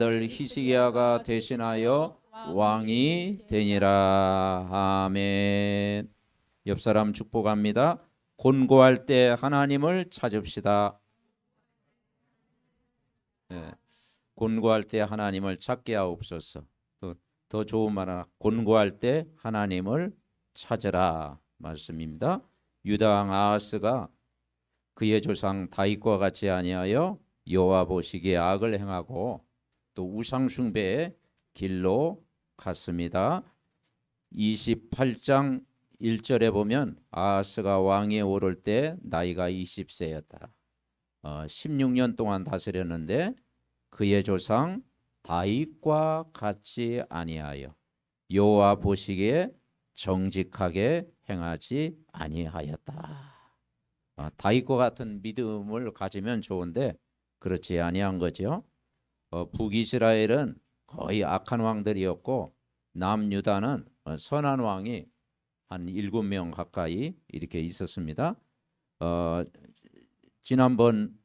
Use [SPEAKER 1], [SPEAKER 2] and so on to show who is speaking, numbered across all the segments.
[SPEAKER 1] 아들 히스기야가 대신하여 왕이 되니라. 아멘. 옆 사람 축복합니다. 곤고할 때 하나님을 찾읍시다. 네. 곤고할 때 하나님을 찾게 하옵소서. 더 좋은 말 하나. 곤고할 때 하나님을 찾으라 말씀입니다. 유다 왕 아하스가 그의 조상 다윗과 같이 아니하여 여호와 보시기에 악을 행하고 또 우상 숭배의 길로 갔습니다. 28장 1절에 보면 아하스가 왕위에 오를 때 나이가 20세였다. 16년 동안 다스렸는데 그의 조상 다윗과 같이 아니하여 여호와 보시기에 정직하게 행하지 아니하였다. 다윗과 같은 믿음을 가지면 좋은데 그렇지 아니한 거죠. 북이스라엘은 거의 악한 왕들이었고 남유다는 선한 왕이 한 7명 가까이 이렇게 있었습니다. 지난번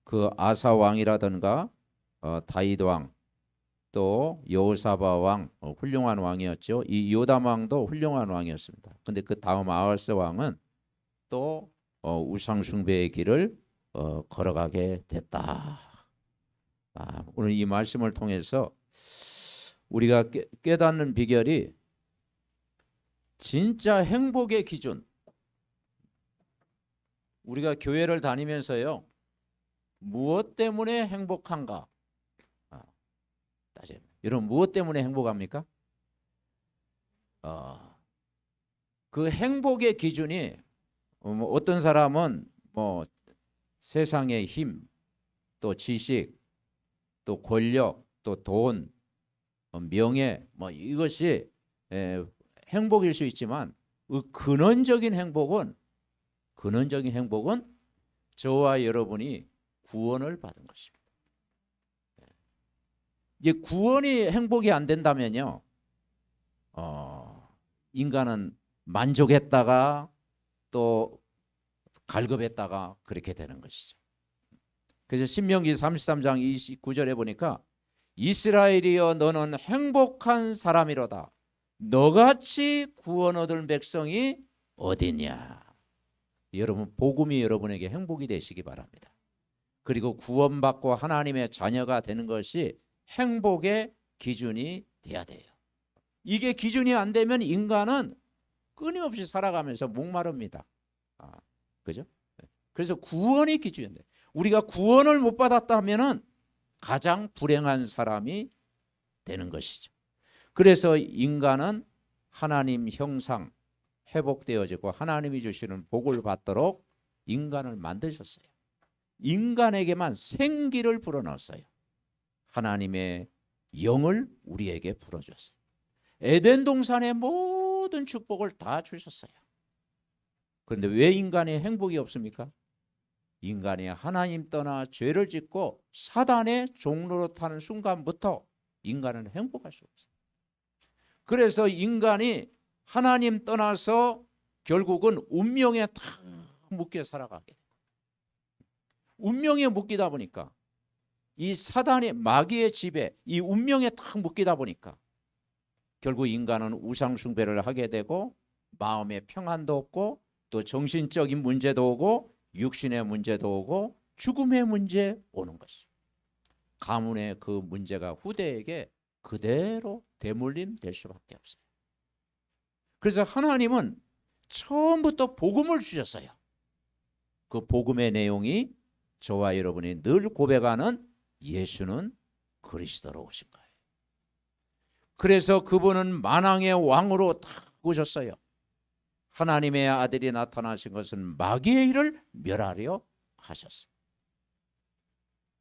[SPEAKER 1] 그 아사 왕이라든가 다윗 왕, 또 여호사밧 왕 훌륭한 왕이었죠. 이 요담 왕도 훌륭한 왕이었습니다. 근데 그 다음 아하스 왕은 또 우상 숭배의 길을 걸어가게 됐다. 오늘 이 말씀을 통해서 우리가 깨닫는 비결이 진짜 행복의 기준. 우리가 교회를 다니면서요, 무엇 때문에 행복한가? 여러분 무엇 때문에 행복합니까? 그 행복의 기준이 어떤 사람은 뭐 세상의 힘, 또 지식, 또 권력, 또 돈, 명예, 뭐 이것이 행복일 수 있지만 그 근원적인 행복은 저와 여러분이 구원을 받은 것입니다. 이제 구원이 행복이 안 된다면요, 인간은 만족했다가 또 갈급했다가 그렇게 되는 것이죠. 그래서 신명기 33장 29절에 보니까 이스라엘이여 너는 행복한 사람이로다. 너같이 구원 얻을 백성이 어디냐. 여러분 복음이 여러분에게 행복이 되시기 바랍니다. 그리고 구원받고 하나님의 자녀가 되는 것이 행복의 기준이 돼야 돼요. 이게 기준이 안 되면 인간은 끊임없이 살아가면서 목마릅니다. 그죠? 그래서 구원이 기준인데 우리가 구원을 못 받았다면은 가장 불행한 사람이 되는 것이죠. 그래서 인간은 하나님 형상 회복되어지고 하나님이 주시는 복을 받도록 인간을 만드셨어요. 인간에게만 생기를 불어넣었어요. 하나님의 영을 우리에게 불어줬어요. 에덴 동산의 모든 축복을 다 주셨어요. 그런데 왜 인간이 행복이 없습니까? 인간이 하나님 떠나 죄를 짓고 사단의 종로로 타는 순간부터 인간은 행복할 수 없어요. 그래서 인간이 하나님 떠나서 결국은 운명에 탁 묶여 살아가게 돼요. 운명에 묶이다 보니까 이 사단의 마귀의 지배, 이 운명에 탁 묶이다 보니까 결국 인간은 우상 숭배를 하게 되고 마음의 평안도 없고 또 정신적인 문제도 오고 육신의 문제도 오고 죽음의 문제 오는 것입니다. 가문의 그 문제가 후대에게 그대로 대물림 될 수밖에 없어요. 그래서 하나님은 처음부터 복음을 주셨어요. 그 복음의 내용이 저와 여러분이 늘 고백하는 예수는 그리스도로 오신 거예요. 그래서 그분은 만왕의 왕으로 탁 오셨어요. 하나님의 아들이 나타나신 것은 마귀의 일을 멸하려 하셨습니다.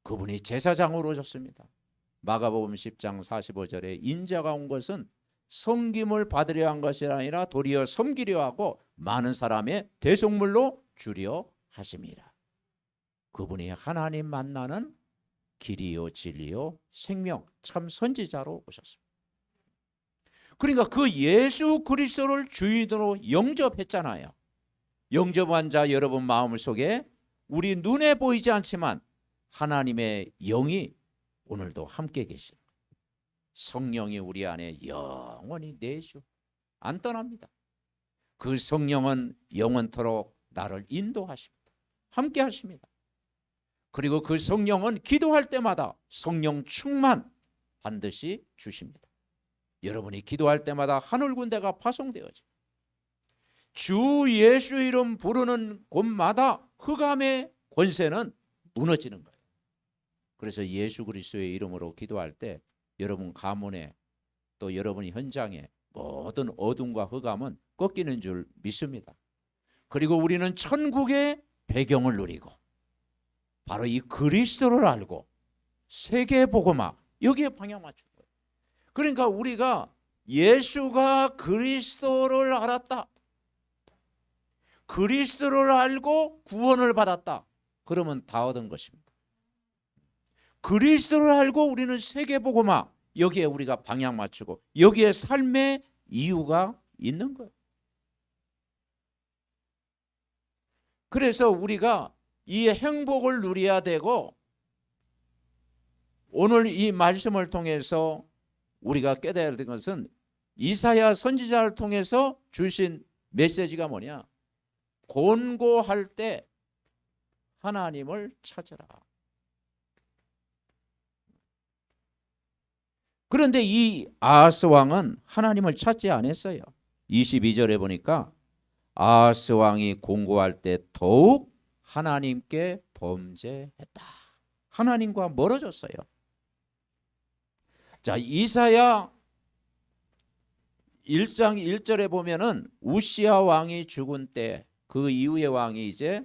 [SPEAKER 1] 그분이 제사장으로 오셨습니다. 마가복음 10장 45절에 인자가 온 것은 섬김을 받으려 한 것이 아니라 도리어 섬기려 하고 많은 사람의 대속물로 주려 하심이라. 그분이 하나님 만나는 길이요 진리요 생명 참 선지자로 오셨습니다. 그러니까 그 예수 그리스도를 주인으로 영접했잖아요. 영접한 자 여러분 마음 속에 우리 눈에 보이지 않지만 하나님의 영이 오늘도 함께 계신 성령이 우리 안에 영원히 내주 안 떠납니다. 그 성령은 영원토록 나를 인도하십니다. 함께 하십니다. 그리고 그 성령은 기도할 때마다 성령 충만 반드시 주십니다. 여러분이 기도할 때마다 하늘 군대가 파송되어집니다. 주 예수 이름 부르는 곳마다 흑암의 권세는 무너지는 거예요. 그래서 예수 그리스도의 이름으로 기도할 때 여러분 가문에 또 여러분 현장에 모든 어둠과 흑암은 꺾이는 줄 믿습니다. 그리고 우리는 천국의 배경을 누리고 바로 이 그리스도를 알고 세계 복음화 여기에 방향 맞춘 거예요. 그러니까 우리가 예수가 그리스도를 알았다. 그리스도를 알고 구원을 받았다. 그러면 다 얻은 것입니다. 그리스도를 알고 우리는 세계 복음화 여기에 우리가 방향 맞추고 여기에 삶의 이유가 있는 거예요. 그래서 우리가 이 행복을 누려야 되고 오늘 이 말씀을 통해서 우리가 깨달아야 될 것은 이사야 선지자를 통해서 주신 메시지가 뭐냐? 곤고할 때 하나님을 찾으라. 그런데 이 아하스 왕은 하나님을 찾지 않았어요. 22절에 보니까 아하스 왕이 곤고할 때 더욱 하나님께 범죄했다. 하나님과 멀어졌어요. 자, 이사야 1장 1절에 보면은 우시야 왕이 죽은 때 그 이후의 왕이 이제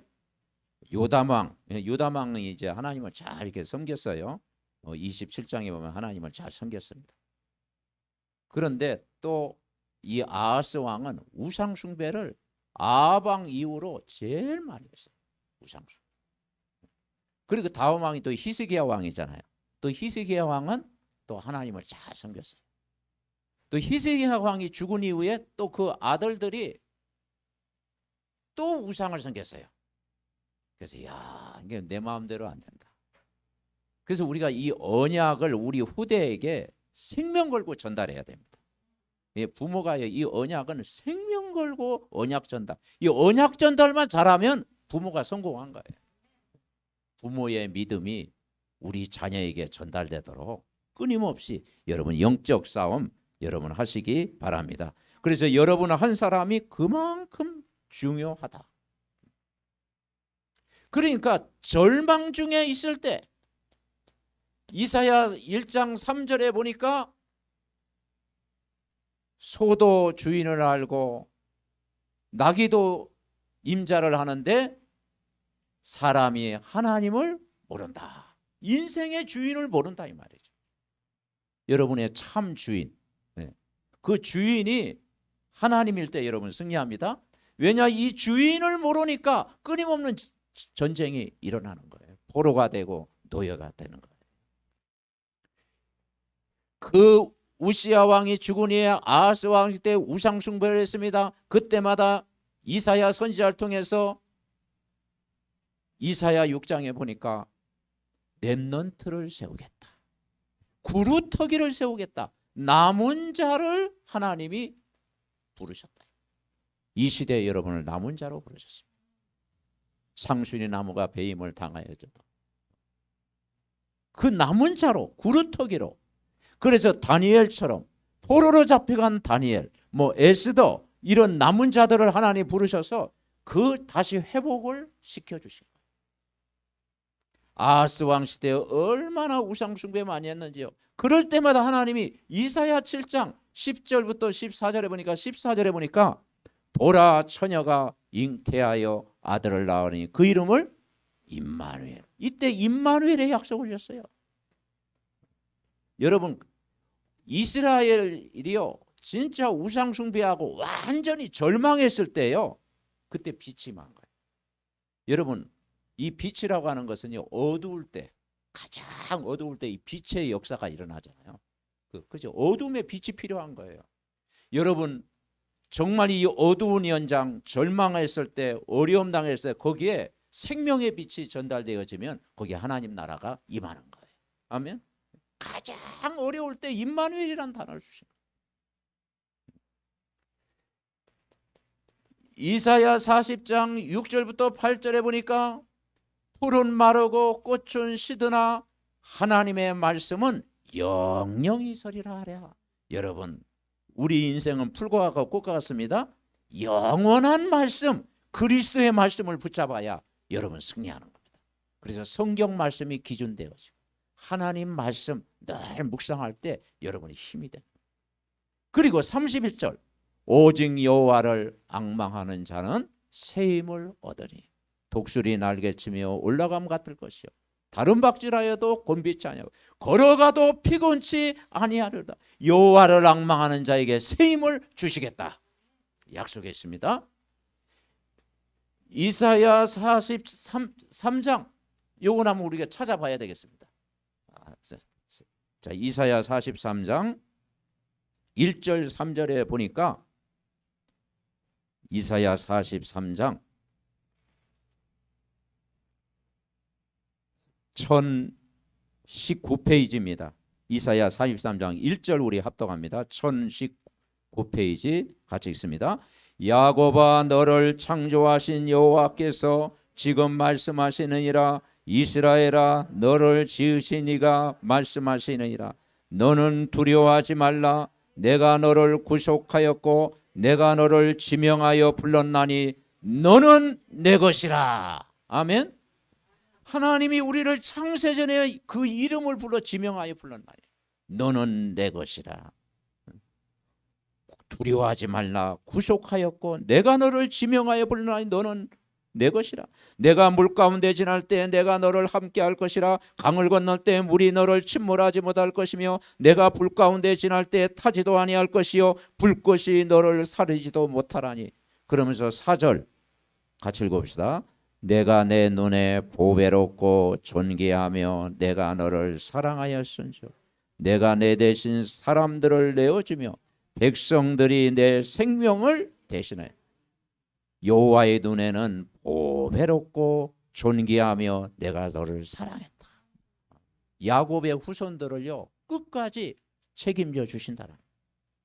[SPEAKER 1] 요담 왕이 이제 하나님을 잘 이렇게 섬겼어요. 27장에 보면 하나님을 잘 섬겼습니다. 그런데 또 이 아하스 왕은 우상 숭배를 아합 왕 이후로 제일 많이 했어요. 우상 숭배. 그리고 다음 왕이 또 히스기야 왕이잖아요. 또 히스기야 왕은 또 하나님을 잘 섬겼어요. 또 히스기야 왕이 죽은 이후에 또 그 아들들이 또 우상을 섬겼어요. 그래서 야, 이게 내 마음대로 안 된다. 그래서 우리가 이 언약을 우리 후대에게 생명 걸고 전달해야 됩니다. 부모가 이 언약은 생명 걸고 언약 전달. 이 언약 전달만 잘하면 부모가 성공한 거예요. 부모의 믿음이 우리 자녀에게 전달되도록 끊임없이 여러분 영적 싸움 여러분 하시기 바랍니다. 그래서 여러분 한 사람이 그만큼 중요하다. 그러니까 절망 중에 있을 때 이사야 1장 3절에 보니까 소도 주인을 알고 나귀도 임자를 하는데 사람이 하나님을 모른다. 인생의 주인을 모른다 이 말이죠. 여러분의 참 주인, 그 주인이 하나님일 때 여러분 승리합니다. 왜냐 이 주인을 모르니까 끊임없는 전쟁이 일어나는 거예요. 포로가 되고 노예가 되는 거예요. 그 우시야 왕이 죽은 후에 아하스 왕 때 우상 숭배를 했습니다. 그때마다 이사야 선지자를 통해서 이사야 6장에 보니까 렘넌트를 세우겠다. 구루터기를 세우겠다. 남은 자를 하나님이 부르셨다. 이 시대에 여러분을 남은 자로 부르셨습니다. 상순이 나무가 배임을 당하여져도 그 남은 자로 구루터기로. 그래서 다니엘처럼 포로로 잡혀간 다니엘, 에스더 이런 남은 자들을 하나님 부르셔서 그 다시 회복을 시켜주신 거예요. 아하스 왕 시대에 얼마나 우상 숭배 많이 했는지요. 그럴 때마다 하나님이 이사야 7장 10절부터 14절에 보니까 14절에 보니까 보라 처녀가 잉태하여 아들을 낳으니 그 이름을 임마누엘. 이때 임마누엘의 약속을 주셨어요. 여러분 이스라엘이요 진짜 우상 숭배하고 완전히 절망했을 때요 그때 빛이 만 거예요. 여러분 이 빛이라고 하는 것은요 어두울 때 가장 어두울 때 이 빛의 역사가 일어나잖아요. 그죠? 어둠에 빛이 필요한 거예요. 여러분 정말 이 어두운 현장 절망했을 때 어려움 당했을 때 거기에 생명의 빛이 전달되어지면 거기에 하나님 나라가 임하는 거예요. 아멘. 가장 어려울 때 임마누엘이라는 단어를 주신 거예요. 이사야 40장 6절부터 8절에 보니까 풀은 마르고 꽃은 시드나 하나님의 말씀은 영영이 서리라 하랴. 여러분, 우리 인생은 풀과 꽃과 같습니다. 영원한 말씀, 그리스도의 말씀을 붙잡아야 여러분 승리하는 겁니다. 그래서 성경 말씀이 기준되어지고 하나님 말씀 늘 묵상할 때 여러분이 힘이 됩니다. 그리고 31절, 오직 여호와를 앙망하는 자는 새 힘을 얻으니 독수리 날개치며 올라감 같을 것이요 다른 박질하여도 곤비치 아니하고 걸어가도 피곤치 아니하리로다. 여호와를 앙망하는 자에게 새 힘을 주시겠다 약속했습니다. 이사야 43장 요건 한번 우리가 찾아봐야 되겠습니다. 자, 이사야 43장 1절 3절에 보니까 이사야 43장 1019페이지입니다. 이사야 43장 1절 우리 합독합니다. 1019페이지 같이 읽습니다. 야곱아 너를 창조하신 여호와께서 지금 말씀하시느니라. 이스라엘아 너를 지으신 이가 말씀하시느니라. 너는 두려워하지 말라. 내가 너를 구속하였고 내가 너를 지명하여 불렀나니 너는 내 것이라. 아멘. 하나님이 우리를 창세전에 그 이름을 불러 지명하여 불렀나니 너는 내 것이라. 두려워하지 말라. 구속하였고 내가 너를 지명하여 불렀나니 너는 내 것이라. 내가 물 가운데 지날 때 내가 너를 함께 할 것이라. 강을 건널 때 물이 너를 침몰하지 못할 것이며 내가 불 가운데 지날 때 타지도 아니할 것이요 불꽃이 너를 사르지도 못하라니. 그러면서 4절 같이 읽어봅시다. 내가 내 눈에 보배롭고 존귀하며 내가 너를 사랑하였은즉 내가 내 대신 사람들을 내어주며 백성들이 내 생명을 대신해. 여호와의 눈에는 보배롭고 존귀하며 내가 너를 사랑했다. 야곱의 후손들을요 끝까지 책임져 주신다.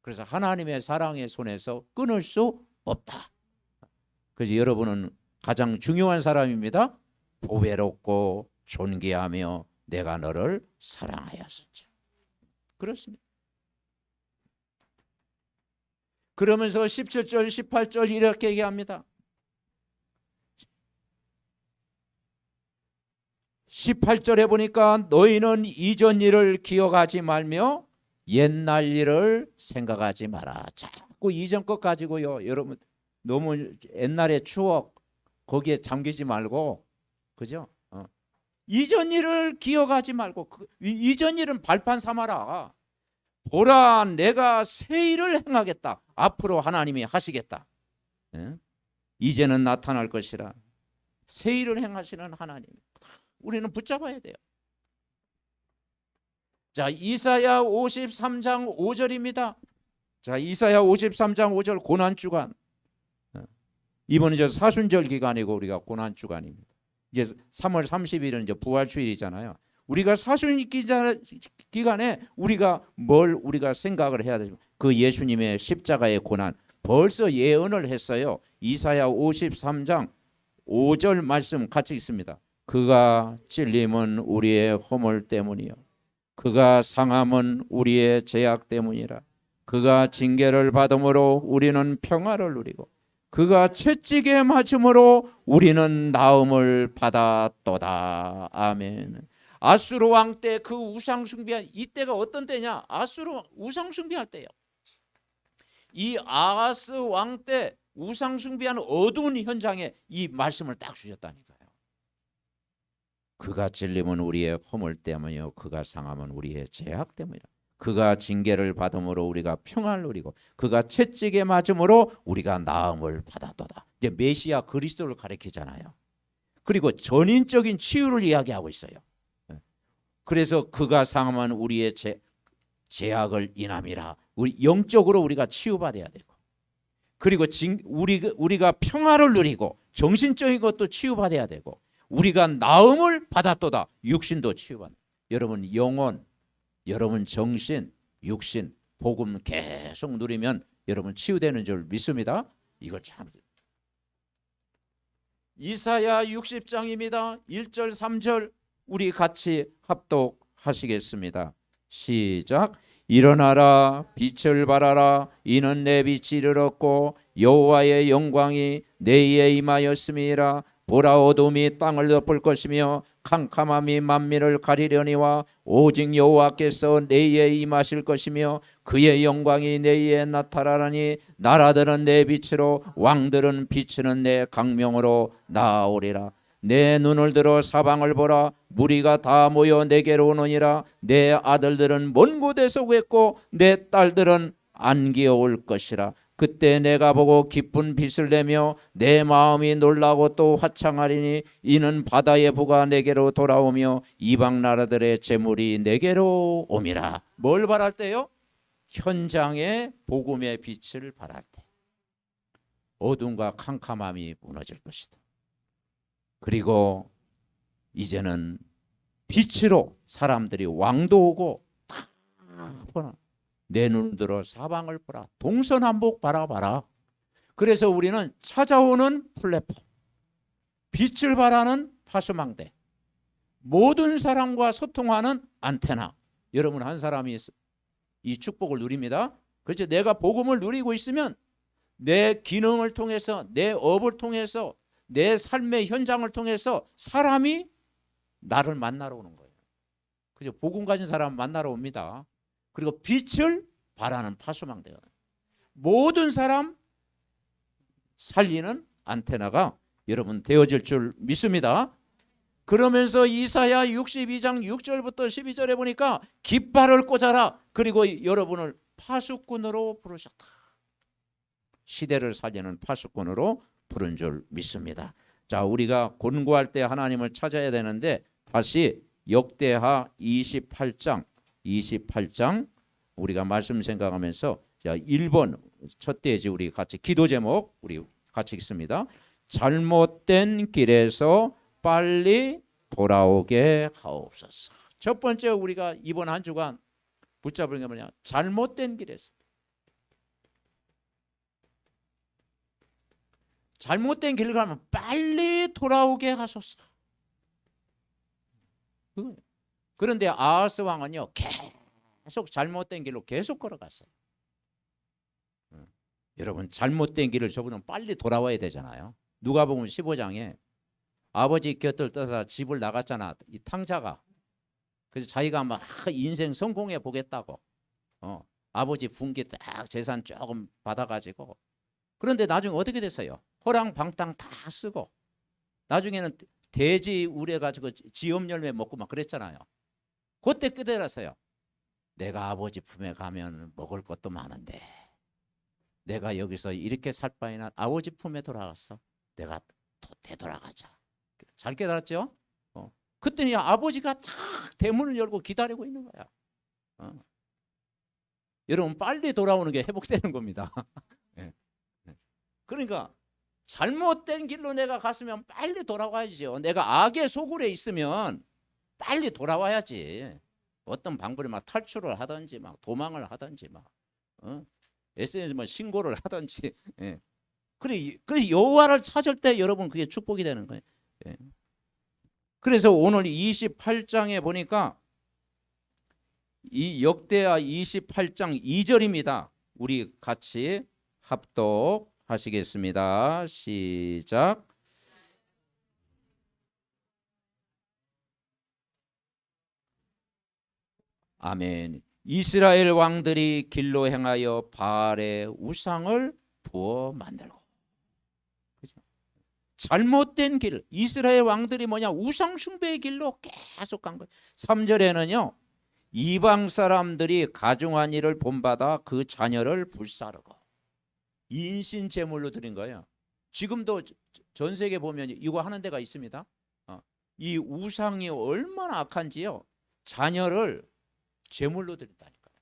[SPEAKER 1] 그래서 하나님의 사랑의 손에서 끊을 수 없다. 그래서 여러분은 가장 중요한 사람입니다. 보배롭고 존귀하며 내가 너를 사랑하였은즉. 그렇습니다. 그러면서 17절 18절 이렇게 얘기합니다. 18절에 보니까 너희는 이전 일을 기억하지 말며 옛날 일을 생각하지 마라. 자꾸 이전 것 가지고요 여러분 너무 옛날의 추억 거기에 잠기지 말고, 그죠? 이전 일을 기억하지 말고 이전 일은 발판 삼아라. 보라 내가 새 일을 행하겠다. 앞으로 하나님이 하시겠다. 이제는 나타날 것이라. 새 일을 행하시는 하나님 우리는 붙잡아야 돼요. 자, 이사야 53장 5절입니다. 자, 이사야 53장 5절 고난주간. 이번에 저 사순절 기간이고 우리가 고난주간입니다. 이제 3월 30일은 이제 부활주일이잖아요. 우리가 사순 기간에 우리가 우리가 생각을 해야 되죠. 그 예수님의 십자가의 고난 벌써 예언을 했어요. 이사야 53장 5절 말씀 같이 있습니다. 그가 찔림은 우리의 허물 때문이요 그가 상함은 우리의 죄악 때문이라. 그가 징계를 받음으로 우리는 평화를 누리고 그가 채찍에 맞음으로 우리는 나음을 받았도다. 아멘. 아수르 왕 때 그 우상 숭배한 이때가 어떤 때냐? 아수르 우상 숭배할 때예요. 이 아하스 왕 때 우상 숭배하는 어두운 현장에 이 말씀을 딱 주셨다니까요. 그가 찔림은 우리의 허물 때문이요 그가 상함은 우리의 죄악 때문이라. 그가 징계를 받음으로 우리가 평안을 누리고 그가 채찍에 맞음으로 우리가 나음을 받았도다. 이제 메시아 그리스도를 가리키잖아요. 그리고 전인적인 치유를 이야기하고 있어요. 그래서 그가 상함은 우리의 죄악을 인함이라. 우리 영적으로 우리가 치유받아야 되고 그리고 우리가 평화를 누리고 정신적인 것도 치유받아야 되고 우리가 나음을 받았도다. 육신도 치유받아. 여러분 영혼 여러분 정신, 육신, 복음 계속 누리면 여러분 치유되는 줄 믿습니다. 이걸 참 이사야 60장입니다. 1절 3절 우리 같이 합독하시겠습니다. 시작. 일어나라 빛을 발하라 이는 내 빛이 이르렀고 여호와의 영광이 내에 임하였음이라. 보라 어둠이 땅을 덮을 것이며 캄캄함이 만민을 가리려니와 오직 여호와께서 내에 임하실 것이며 그의 영광이 내에 나타나니 나라들은 내 빛으로 왕들은 비추는 내 광명으로 나아오리라. 내 눈을 들어 사방을 보라. 무리가 다 모여 내게로 오느니라. 내 아들들은 먼 곳에서 구했고 내 딸들은 안기어 올 것이라. 그때 내가 보고 기쁜 빛을 내며 내 마음이 놀라고 또 화창하리니 이는 바다의 부가 내게로 돌아오며 이방 나라들의 재물이 내게로 옴이라. 뭘 바랄 때요? 현장에 복음의 빛을 바랄 때 어둠과 캄캄함이 무너질 것이다. 그리고 이제는 빛으로 사람들이 왕도 오고 다 보나. 내 눈을 들어 사방을 보라. 동서남북 바라봐라. 그래서 우리는 찾아오는 플랫폼, 빛을 발하는 파수망대, 모든 사람과 소통하는 안테나. 여러분 한 사람이 이 축복을 누립니다. 그렇죠? 내가 복음을 누리고 있으면 내 기능을 통해서, 내 업을 통해서, 내 삶의 현장을 통해서 사람이 나를 만나러 오는 거예요. 그죠? 복음 가진 사람 만나러 옵니다. 그리고 빛을 발하는 파수망대가 모든 사람 살리는 안테나가 여러분 되어질 줄 믿습니다. 그러면서 이사야 62장 6절부터 12절에 보니까 깃발을 꽂아라. 그리고 여러분을 파수꾼으로 부르셨다. 시대를 살리는 파수꾼으로 부른 줄 믿습니다. 자, 우리가 권고할 때 하나님을 찾아야 되는데 다시 역대하 28장 우리가 말씀 생각하면서 자 1번 첫 대지 우리 같이 기도 제목 우리 같이 읽습니다. 잘못된 길에서 빨리 돌아오게 하옵소서. 첫 번째 우리가 이번 한 주간 붙잡을 게 뭐냐? 잘못된 길에서. 잘못된 길을 가면 빨리 돌아오게 하소서. 그런데 아하스 왕은요 계속 잘못된 길로 계속 걸어갔어요. 여러분 잘못된 길을 저분은 빨리 돌아와야 되잖아요. 누가복음 15장에 아버지 곁을 떠서 집을 나갔잖아. 이 탕자가. 그래서 자기가 막 인생 성공해 보겠다고 아버지 분기 딱 재산 조금 받아가지고 그런데 나중에 어떻게 됐어요? 호랑방탕 다 쓰고 나중에는 돼지 우려가지고 지엄 열매 먹고 막 그랬잖아요. 그때 깨달았어요. 내가 아버지 품에 가면 먹을 것도 많은데 내가 여기서 이렇게 살 바에는 아버지 품에 돌아갔어. 내가 되돌아가자. 잘 깨달았죠? 그때는 아버지가 탁 대문을 열고 기다리고 있는 거야. 여러분 빨리 돌아오는 게 회복되는 겁니다. 네. 그러니까 잘못된 길로 내가 갔으면 빨리 돌아와야죠. 내가 악의 소굴에 있으면 빨리 돌아와야지. 어떤 방법이 막 탈출을 하든지 막 도망을 하든지 막 SNS에 신고를 하든지. 예. 그래 여호와를 찾을 때 여러분 그게 축복이 되는 거예요. 예. 그래서 오늘 28장에 보니까 이 역대하 28장 2절입니다. 우리 같이 합독하시겠습니다. 시작. 아멘. 이스라엘 왕들이 길로 행하여 바알의 우상을 부어 만들고. 그죠? 잘못된 길. 이스라엘 왕들이 뭐냐? 우상 숭배의 길로 계속 간 거예요. 3절에는요. 이방 사람들이 가증한 일을 본받아 그 자녀를 불사르고 인신 제물로 드린 거예요. 지금도 전 세계 보면 이거 하는 데가 있습니다. 이 우상이 얼마나 악한지요. 자녀를 제물로 드린다니까요.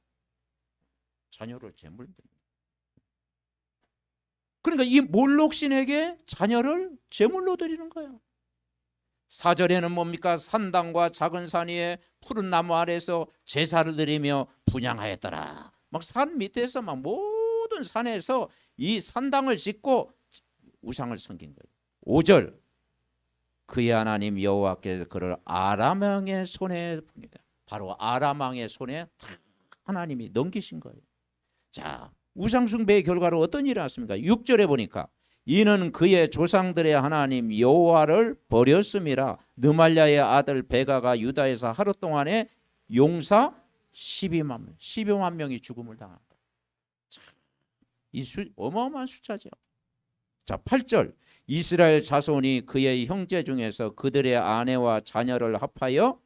[SPEAKER 1] 자녀를 제물로 드린다. 그러니까 이 몰록신에게 자녀를 제물로 드리는 거예요. 4절에는 뭡니까? 산당과 작은 산 위에 푸른 나무 아래에서 제사를 드리며 분향하였더라. 막 산 밑에서 막 모든 산에서 이 산당을 짓고 우상을 섬긴 거예요. 5절, 그의 하나님 여호와께서 그를 아람 왕의 손에, 바로 아람 왕의 손에 하나님이 넘기신 거예요. 자, 우상 숭배의 결과로 어떤 일이 났습니까? 6절에 보니까 이는 그의 조상들의 하나님 여호와를 버렸음이라. 느말랴의 아들 베가가 유다에서 하루 동안에 용사 12만 명이 죽음을 당한 거예요. 이 어마어마한 숫자죠. 자, 8절, 이스라엘 자손이 그의 형제 중에서 그들의 아내와 자녀를 합하여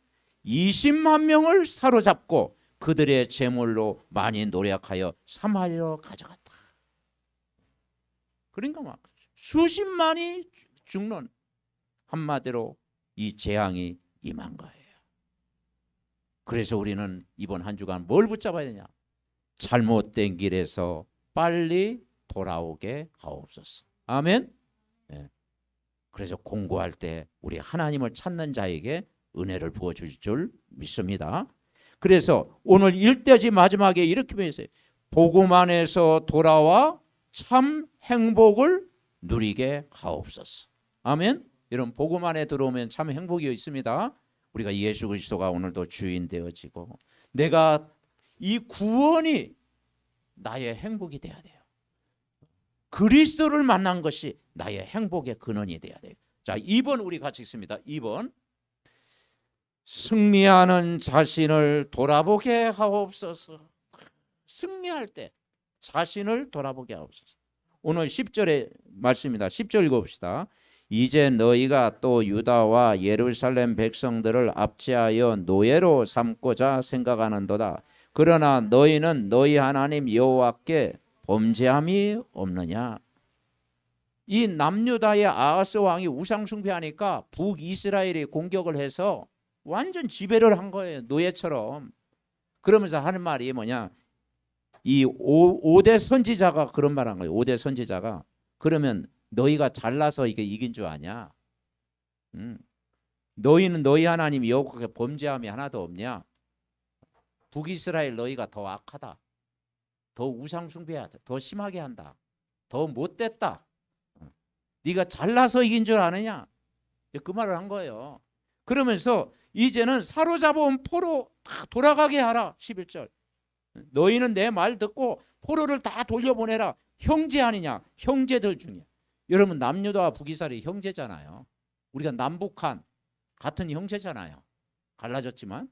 [SPEAKER 1] 20만 명을 사로잡고 그들의 제물로 많이 노력하여 사마리아로 가져갔다. 그러니까 막 수십만이 죽는, 한마디로 이 재앙이 임한 거예요. 그래서 우리는 이번 한 주간 뭘 붙잡아야 되냐? 잘못된 길에서 빨리 돌아오게 하옵소서. 아멘. 네. 그래서 공고할 때 우리 하나님을 찾는 자에게 은혜를 부어주실 줄 믿습니다. 그래서 오늘 1대지 마지막에 이렇게 표현했어요. 복음 안에서 돌아와 참 행복을 누리게 하옵소서. 아멘. 여러분, 복음 안에 들어오면 참 행복이 있습니다. 우리가 예수 그리스도가 오늘도 주인 되어지고 내가 이 구원이 나의 행복이 돼야 돼요. 그리스도를 만난 것이 나의 행복의 근원이 돼야 돼요. 자, 2번 우리 같이 읽습니다. 2번, 승리하는 자신을 돌아보게 하옵소서. 승리할 때 자신을 돌아보게 하옵소서. 오늘 10절의 말씀입니다. 10절 읽어봅시다. 이제 너희가 또 유다와 예루살렘 백성들을 압제하여 노예로 삼고자 생각하는도다. 그러나 너희는 너희 하나님 여호와께 범죄함이 없느냐. 이 남유다의 아하스 왕이 우상 숭배하니까 북이스라엘이 공격을 해서 완전 지배를 한 거예요. 노예처럼. 그러면서 하는 말이 뭐냐, 이 5대 선지자가 그런 말 한 거예요. 5대 선지자가, 그러면 너희가 잘나서 이게 이긴 줄 아냐? 너희는 너희 하나님 여호와께 범죄함이 하나도 없냐? 북이스라엘 너희가 더 악하다, 더 우상 숭배하다, 더 심하게 한다, 더 못됐다. 네가 잘나서 이긴 줄 아느냐? 그 말을 한 거예요. 그러면서 이제는 사로잡아온 포로 다 돌아가게 하라. 11절, 너희는 내 말 듣고 포로를 다 돌려보내라. 형제 아니냐? 형제들 중에, 여러분 남유다와 북이스라엘이 형제잖아요. 우리가 남북한 같은 형제잖아요. 갈라졌지만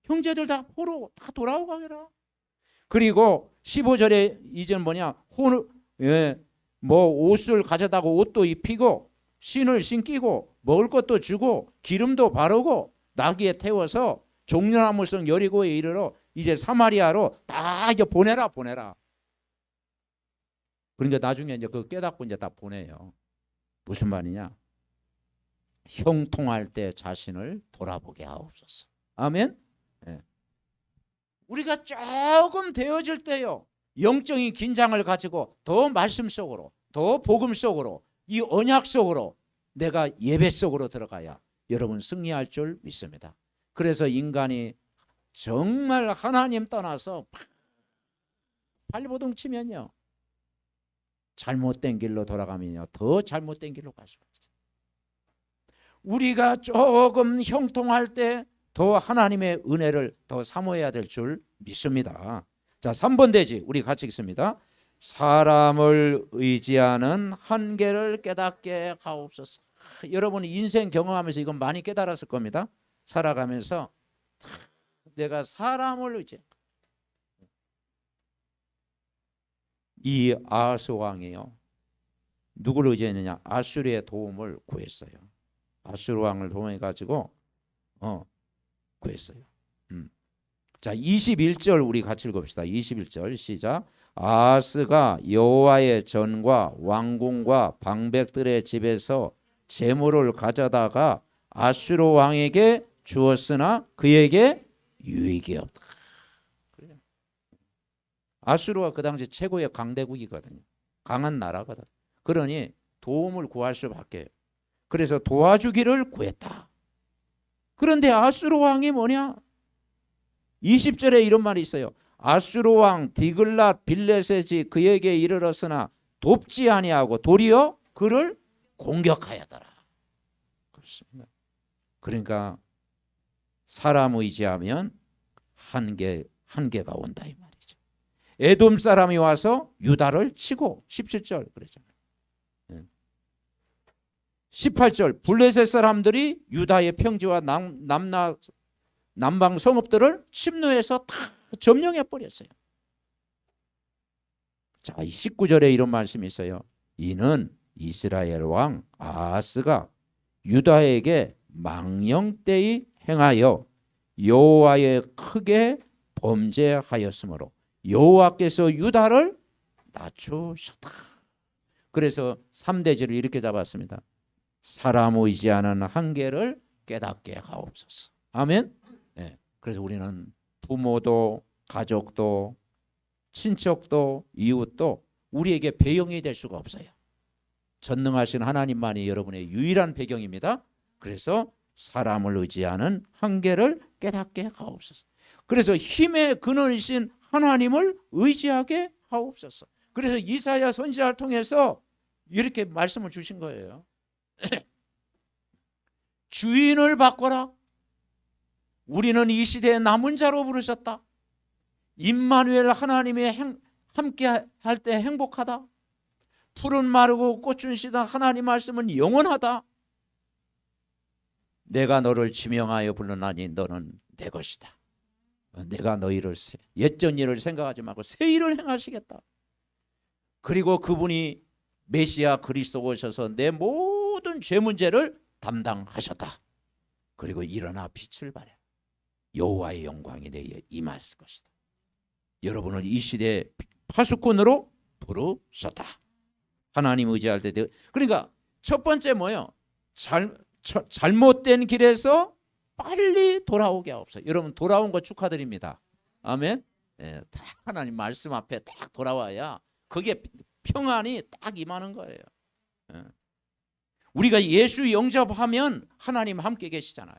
[SPEAKER 1] 형제들 다 포로 다 돌아오게 하라. 그리고 15절에 이제는 뭐냐, 뭐 옷을 가져다가 옷도 입히고 신을 신기고 먹을 것도 주고 기름도 바르고 나귀에 태워서 종려나무성 여리고에 이르러 이제 사마리아로 다 이제 보내라. 그러니까 나중에 이제 그 깨닫고 이제 다 보내요. 무슨 말이냐? 형통할 때 자신을 돌아보게 하옵소서. 아멘. 네. 우리가 조금 되어질 때요, 영적인 긴장을 가지고 더 말씀 속으로, 더 복음 속으로, 이 언약 속으로, 내가 예배 속으로 들어가야 여러분 승리할 줄 믿습니다. 그래서 인간이 정말 하나님 떠나서 발버둥 치면요, 잘못된 길로 돌아가면요, 더 잘못된 길로 갈 수가 있어요. 우리가 조금 형통할 때 더 하나님의 은혜를 더 사모해야 될 줄 믿습니다. 자, 3번 대지 우리 같이 읽습니다. 사람을 의지하는 한계를 깨닫게 하옵소서. 여러분이 인생 경험하면서 이건 많이 깨달았을 겁니다. 살아가면서 내가 사람을 의지해. 이 아하스 왕이요, 누구를 의지했느냐? 아수르의 도움을 구했어요. 아수르 왕을 도움해 가지고 구했어요. 자, 21절 우리 같이 읽읍시다. 21절 시작. 아하스가 여호와의 전과 왕궁과 방백들의 집에서 재물을 가져다가 아수르 왕에게 주었으나 그에게 유익이 없다. 아수르가 그 당시 최고의 강대국이거든요. 강한 나라거든. 그러니 도움을 구할 수밖에. 그래서 도와주기를 구했다. 그런데 아수르 왕이 뭐냐? 20절에 이런 말이 있어요. 아수르 왕 디글랏 빌레셋이 그에게 이르렀으나 돕지 아니하고 도리어 그를 공격하였더라. 그렇습니다. 그러니까 사람 의지하면 한계가 온다 이 말이죠. 에돔 사람이 와서 유다를 치고 17절 그랬잖아요. 18절 블레셋 사람들이 유다의 평지와 남방 성읍들을 침노해서 다 점령해 버렸어요. 자, 19절에 이런 말씀이 있어요. 이는 이스라엘 왕 아하스가 유다에게 망령되이 행하여 여호와에 크게 범죄하였으므로 여호와께서 유다를 낮추셨다. 그래서 3대지를 이렇게 잡았습니다. 사람 의지하는 한계를 깨닫게 하옵소서. 아멘. 네. 그래서 우리는 부모도 가족도 친척도 이웃도 우리에게 배경이 될 수가 없어요. 전능하신 하나님만이 여러분의 유일한 배경입니다. 그래서 사람을 의지하는 한계를 깨닫게 하옵소서. 그래서 힘의 근원이신 하나님을 의지하게 하옵소서. 그래서 이사야 선지자를 통해서 이렇게 말씀을 주신 거예요. 주인을 바꿔라. 우리는 이 시대에 남은 자로 부르셨다. 임마누엘 하나님이 함께 할 때 행복하다. 푸른 마르고 꽃은 시다. 하나님 말씀은 영원하다. 내가 너를 지명하여 불러나니 너는 내 것이다. 내가 너희를 옛전 일을 생각하지 말고 새 일을 행하시겠다. 그리고 그분이 메시아 그리스도 오셔서 내 모든 죄 문제를 담당하셨다. 그리고 일어나 빛을 발해 여호와의 영광이 내게 임했을 것이다. 여러분을 이 시대의 파수꾼으로 부르셨다. 하나님 의지할 때 그러니까 첫 번째 뭐예요? 잘못된 길에서 빨리 돌아오게 하옵소서. 여러분 돌아온 거 축하드립니다. 아멘. 예, 다 하나님 말씀 앞에 딱 돌아와야 그게 평안이 딱 임하는 거예요. 예. 우리가 예수 영접하면 하나님 함께 계시잖아요.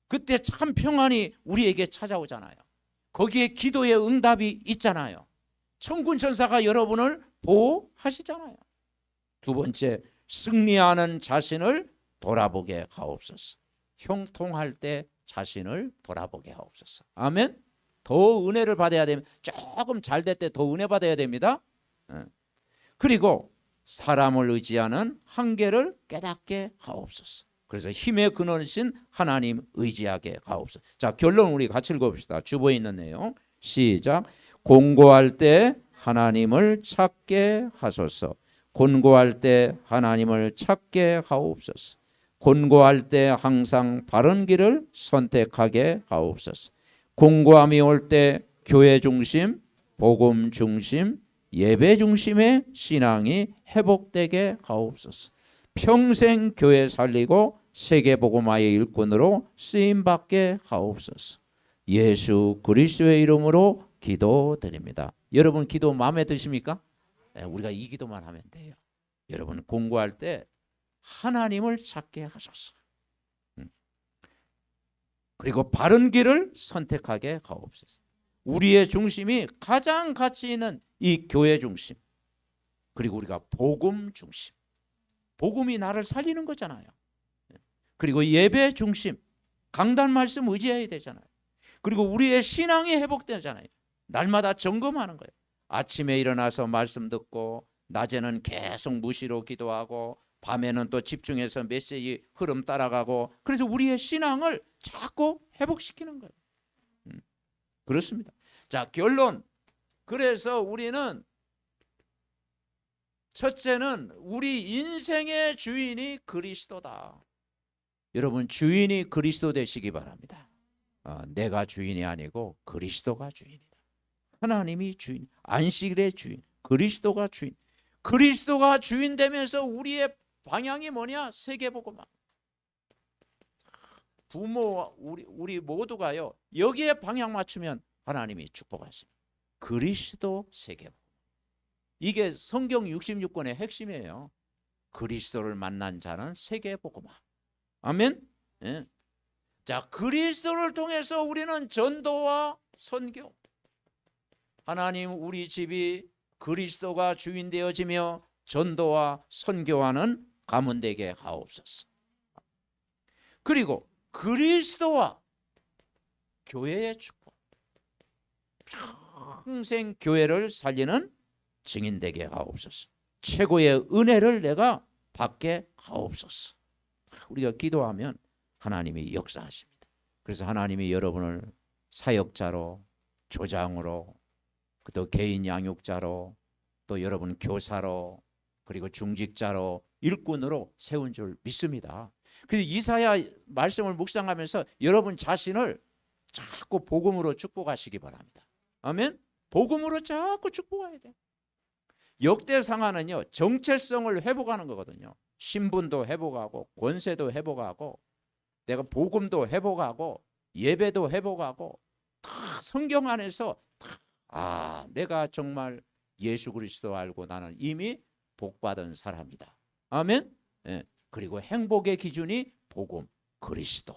[SPEAKER 1] 그때 참 평안이 우리에게 찾아오잖아요. 거기에 기도의 응답이 있잖아요. 천군 천사가 여러분을 보호하시잖아요. 두 번째, 승리하는 자신을 돌아보게 하옵소서. 형통할 때 자신을 돌아보게 하옵소서. 아멘. 더 은혜를 받아야 됩니다. 조금 잘 될 때 더 은혜 받아야 됩니다. 그리고 사람을 의지하는 한계를 깨닫게 하옵소서. 그래서 힘의 근원이신 하나님 의지하게 하옵소서. 자, 결론 우리 같이 읽어봅시다. 주보에 있는 내용 시작. 공고할 때 하나님을 찾게 하소서. 곤고할 때 하나님을 찾게 하옵소서. 곤고할 때 항상 바른 길을 선택하게 하옵소서. 공고함이 올 때 교회 중심, 복음 중심, 예배 중심의 신앙이 회복되게 하옵소서. 평생 교회 살리고 세계복음화의 일꾼으로 쓰임받게 하옵소서. 예수 그리스도의 이름으로 기도드립니다. 여러분 기도 마음에 드십니까? 우리가 이 기도만 하면 돼요. 여러분 공부할 때 하나님을 찾게 하소서. 그리고 바른 길을 선택하게 하옵소서. 우리의 중심이 가장 가치 있는 이 교회 중심, 그리고 우리가 복음 중심, 복음이 나를 살리는 거잖아요. 그리고 예배 중심, 강단 말씀 의지해야 되잖아요. 그리고 우리의 신앙이 회복되잖아요. 날마다 점검하는 거예요. 아침에 일어나서 말씀 듣고 낮에는 계속 무시로 기도하고 밤에는 또 집중해서 메시지 흐름 따라가고, 그래서 우리의 신앙을 자꾸 회복시키는 거예요. 그렇습니다. 자, 결론. 그래서 우리는 첫째는 우리 인생의 주인이 그리스도다. 여러분 주인이 그리스도 되시기 바랍니다. 내가 주인이 아니고 그리스도가 주인이다. 하나님이 주인, 안식일의 주인, 그리스도가 주인. 그리스도가 주인 되면서 우리의 방향이 뭐냐? 세계복음화. 부모 우리 모두가요 여기에 방향 맞추면 하나님이 축복하십니다. 그리스도 세계복음. 이게 성경 66권의 핵심이에요. 그리스도를 만난 자는 세계복음화. 아멘. 예. 자, 그리스도를 통해서 우리는 전도와 선교, 하나님 우리 집이 그리스도가 주인 되어지며 전도와 선교하는 가문 되게 하옵소서. 그리고 그리스도와 교회의 축복, 평생 교회를 살리는 증인 되게 하옵소서. 최고의 은혜를 내가 받게 하옵소서. 우리가 기도하면 하나님이 역사하십니다. 그래서 하나님이 여러분을 사역자로, 조장으로, 또 개인 양육자로, 또 여러분 교사로, 그리고 중직자로, 일꾼으로 세운 줄 믿습니다. 그래서 이사야 말씀을 묵상하면서 여러분 자신을 자꾸 복음으로 축복하시기 바랍니다. 아멘. 복음으로 자꾸 축복해야 돼. 역대상하는요, 정체성을 회복하는 거거든요. 신분도 회복하고 권세도 회복하고 내가 복음도 회복하고 예배도 회복하고 다 성경 안에서 다, 내가 정말 예수 그리스도 알고 나는 이미 복받은 사람이다. 아멘. 예. 그리고 행복의 기준이 복음, 그리스도.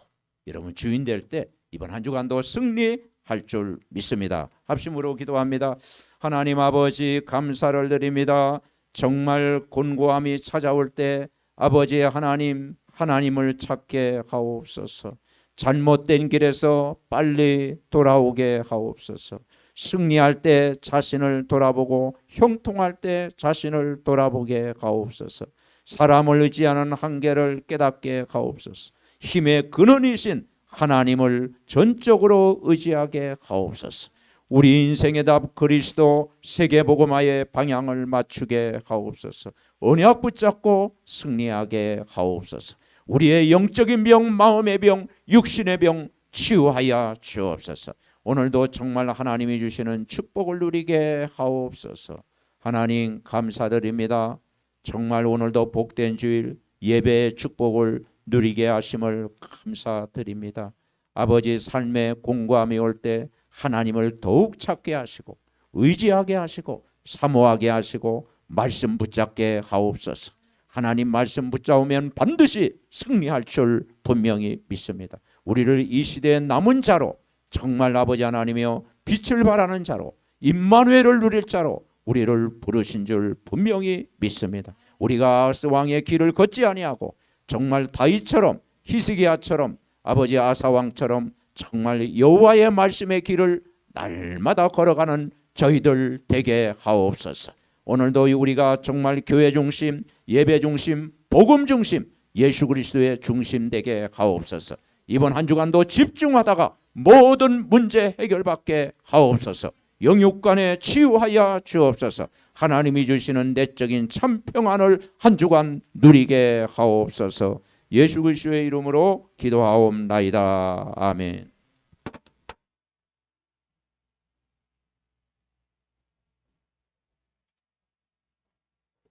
[SPEAKER 1] 여러분 주인 될 때 이번 한 주간도 승리할 줄 믿습니다. 합심으로 기도합니다. 하나님 아버지 감사를 드립니다. 정말 곤고함이 찾아올 때 아버지 하나님을 찾게 하옵소서. 잘못된 길에서 빨리 돌아오게 하옵소서. 승리할 때 자신을 돌아보고 형통할 때 자신을 돌아보게 하옵소서. 사람을 의지하는 한계를 깨닫게 하옵소서. 힘의 근원이신 하나님을 전적으로 의지하게 하옵소서. 우리 인생의 답 그리스도 세계복음화의 방향을 맞추게 하옵소서. 언약 붙잡고 승리하게 하옵소서. 우리의 영적인 병, 마음의 병, 육신의 병 치유하여 주옵소서. 오늘도 정말 하나님이 주시는 축복을 누리게 하옵소서. 하나님 감사드립니다. 정말 오늘도 복된 주일 예배의 축복을 누리게 하심을 감사드립니다. 아버지 삶의 공고함이 올 때 하나님을 더욱 찾게 하시고 의지하게 하시고 사모하게 하시고 말씀 붙잡게 하옵소서. 하나님 말씀 붙잡으면 반드시 승리할 줄 분명히 믿습니다. 우리를 이 시대의 남은 자로 정말 아버지 하나님이여 빛을 발하는 자로 임마누엘을 누릴 자로 우리를 부르신 줄 분명히 믿습니다. 우리가 아하스 왕의 길을 걷지 아니하고 정말 다윗처럼 히스기야처럼 아버지 아사 왕처럼 정말 여호와의 말씀의 길을 날마다 걸어가는 저희들 되게 하옵소서. 오늘도 우리가 정말 교회 중심, 예배 중심, 복음 중심, 예수 그리스도의 중심 되게 하옵소서. 이번 한 주간도 집중하다가 모든 문제 해결받게 하옵소서. 영육간에 치유하여 주옵소서. 하나님이 주시는 내적인 참 평안을 한 주간 누리게 하옵소서. 예수 그리스도의 이름으로 기도하옵나이다. 아멘.